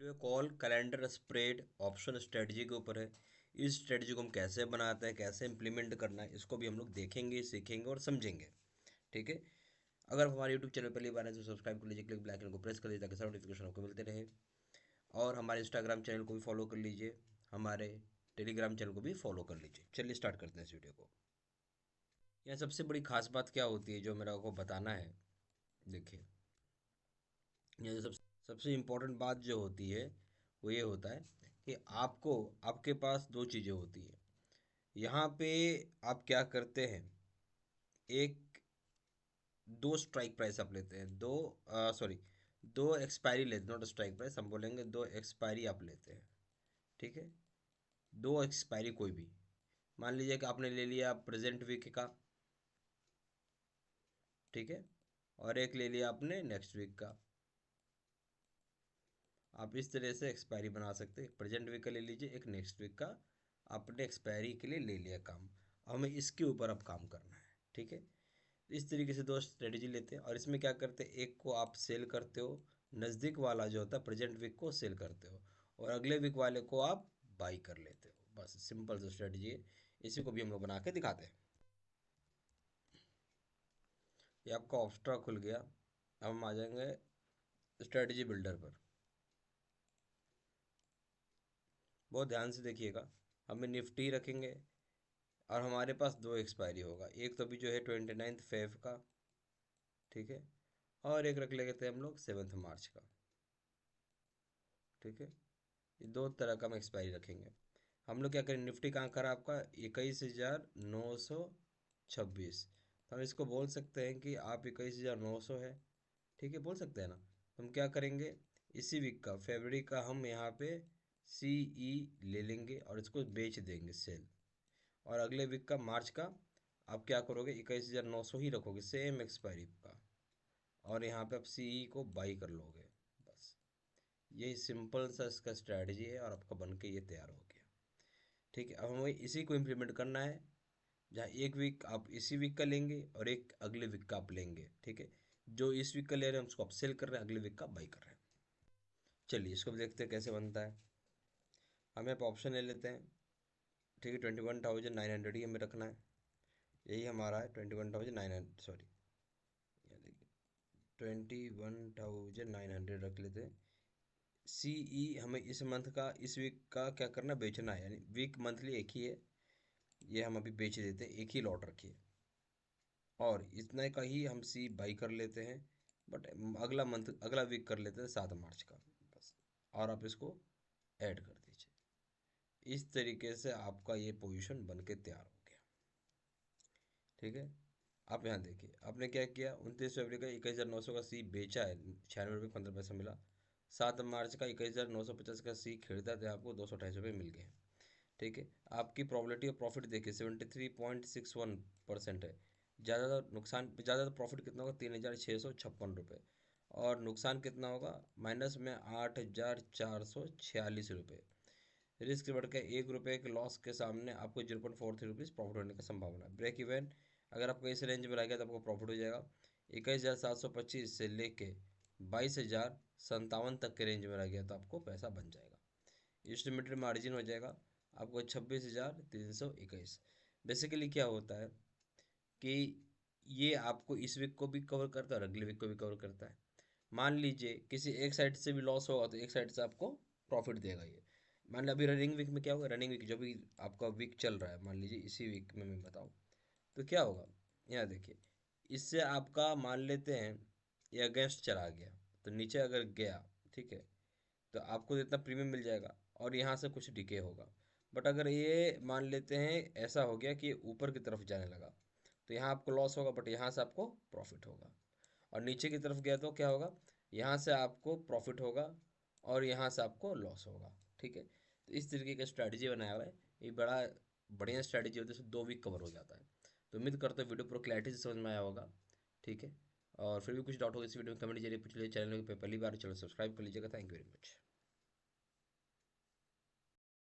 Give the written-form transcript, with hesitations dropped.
Video call calendar spread option strategy के ऊपर है। इस स्ट्रेटजी को हम कैसे बनाते हैं, कैसे इंप्लीमेंट करना है, इसको भी हम लोग देखेंगे, सीखेंगे और समझेंगे। ठीक है। अगर हमारे यूट्यूब चैनल पहली बार है तो सब्सक्राइब कर लीजिए, क्लिक बेल आइकन को प्रेस कर लीजिए ताकि सारे नोटिफिकेशन आपको मिलते रहे। और हमारे इंस्टाग्राम चैनल को भी फॉलो कर लीजिए, हमारे टेलीग्राम चैनल को भी फॉलो कर लीजिए। चलिए स्टार्ट करते हैं इस वीडियो को। यहाँ सबसे बड़ी खास बात क्या होती है जो मेरा को बताना है। देखिए, ये सबसे इम्पोर्टेंट बात जो होती है वो ये होता है कि आपको आपके पास दो चीज़ें होती है। यहाँ पे आप क्या करते हैं, एक दो स्ट्राइक प्राइस आप लेते हैं, दो सॉरी दो एक्सपायरी लेते हैं, नॉट स्ट्राइक प्राइस, हम बोलेंगे दो एक्सपायरी आप लेते हैं। ठीक है। दो एक्सपायरी कोई भी, मान लीजिए कि आपने ले लिया प्रेजेंट वीक का, ठीक है, और एक ले लिया आपने नेक्स्ट वीक का। आप इस तरह से एक्सपायरी बना सकते हैं। प्रेजेंट वीक का ले लीजिए, एक नेक्स्ट वीक का आपने एक्सपायरी के लिए ले लिया काम। अब हमें इसके ऊपर अब काम करना है। ठीक है। इस तरीके से दो स्ट्रेटजी लेते हैं और इसमें क्या करते हैं, एक को आप सेल करते हो, नज़दीक वाला जो होता है प्रेजेंट वीक को सेल करते हो, और अगले वीक वाले को आप बाई कर लेते हो। बस सिंपल सा स्ट्रेटजी है। इसी को भी हम लोग बना के दिखाते हैं। ये आपका ऑप्स्ट्रा खुल गया। अब हम आ जाएंगे स्ट्रेटजी बिल्डर पर। बहुत ध्यान से देखिएगा, हमें निफ्टी रखेंगे और हमारे पास दो एक्सपायरी होगा। एक तो भी जो है 29 फेब का, ठीक है, और एक रख लेते हैं हम लोग 7 मार्च का। ठीक है। ये दो तरह का हम एक्सपायरी रखेंगे। हम लोग क्या करें, निफ्टी कहाँ करा आपका 21,926, तो हम इसको बोल सकते हैं कि आप 21,900 है। ठीक है, बोल सकते हैं ना। तो हम क्या करेंगे, इसी वीक का फरवरी का हम यहाँ पे सी ई ले लेंगे और इसको बेच देंगे सेल। और अगले वीक का मार्च का आप क्या करोगे, 21,900 ही रखोगे सेम एक्सपायरी का, और यहाँ पे आप सी ई को बाई कर लोगे। बस यही सिंपल सा इसका स्ट्रैटेजी है और आपका बन के ये तैयार हो गया। ठीक है। अब हमें इसी को इम्प्लीमेंट करना है, जहाँ एक वीक आप इसी वीक का लेंगे और एक अगले वीक का आप लेंगे। ठीक है। जो इस वीक का ले रहे हैं उसको आप सेल कर रहे हैं, अगले वीक का बाई कर रहे हैं। चलिए इसको भी देखते हैं कैसे बनता है। हमें आप ऑप्शन ले लेते हैं। ठीक है, 21,900 ही हमें रखना है। यही हमारा है 21,900, सॉरी, ये देखिए 21,900 रख लेते हैं। सी ई हमें इस मंथ का, इस वीक का क्या करना, बेचना है, यानी वीक मंथली एक ही है, ये हम अभी बेच देते हैं, एक ही लॉट रखिए, और इतने का ही हम सी बाई कर लेते हैं। बट अगला मंथ, अगला वीक कर लेते हैं 7 मार्च का। बस, और आप इसको ऐड कर दीजिए। इस तरीके से आपका ये पोजीशन बन के तैयार हो गया। ठीक है। आप यहाँ देखिए, आपने क्या किया, 29 फरवरी का 21,900 का सी बेचा है, 96 रुपये 15 पैसा मिला। 7 मार्च का 21,950 का सी खरीदा था, आपको 228 रुपये मिल गए। ठीक है। आपकी प्रॉबिलिटी ऑफ प्रॉफिट देखिए 73.61% है। ज़्यादा नुकसान, ज़्यादा प्रॉफिट कितना होगा, 3,656 रुपये, और नुकसान कितना होगा, माइनस में 8,446 रुपये। रिस्क बढ़ के 1 रुपये के लॉस के सामने आपको 0.43 रुपीज़ प्रॉफिट होने का संभावना है। ब्रेक इवन अगर आपको इस रेंज में रहेगा तो आपको प्रॉफिट हो जाएगा 21,725 से लेके 22,057 तक के रेंज में रह गया तो आपको पैसा बन जाएगा। एस्टिमेटेड मार्जिन हो जाएगा आपको 26,321। बेसिकली क्या होता है कि ये आपको इस वीक को भी कवर करता है और अगले वीक को भी कवर करता है। मान लीजिए किसी एक साइड से भी लॉस होगा तो एक साइड से आपको प्रॉफिट देगा ये। मान लो अभी रनिंग वीक में क्या होगा, रनिंग वीक जो भी आपका वीक चल रहा है, मान लीजिए इसी वीक में मैं बताऊँ तो क्या होगा, यहाँ देखिए, इससे आपका मान लेते हैं ये अगेंस्ट चला गया तो नीचे अगर गया, ठीक है, तो आपको इतना प्रीमियम मिल जाएगा और यहाँ से कुछ डिके होगा। बट अगर ये मान लेते हैं ऐसा हो गया कि ऊपर की तरफ जाने लगा तो यहाँ आपको लॉस होगा, बट यहाँ से आपको प्रॉफिट होगा। और नीचे की तरफ गया तो क्या होगा, यहाँ से आपको प्रॉफिट होगा और यहाँ से आपको लॉस होगा। ठीक है। तो इस तरीके का स्ट्रैटेजी बनाया हुआ है। ये बड़ा बढ़िया स्ट्रैटेजी होती है, इसमें 2 वीक कवर हो जाता है। तो उम्मीद करते हैं वीडियो पूरा क्लैरिटी से समझ में आया होगा। ठीक है। और फिर भी कुछ डाउट होगा इस वीडियो में कमेंट जरिए पूछ लीजिए। चैनल पे पहली बार चलो सब्सक्राइब कर लीजिएगा। Thank you very much.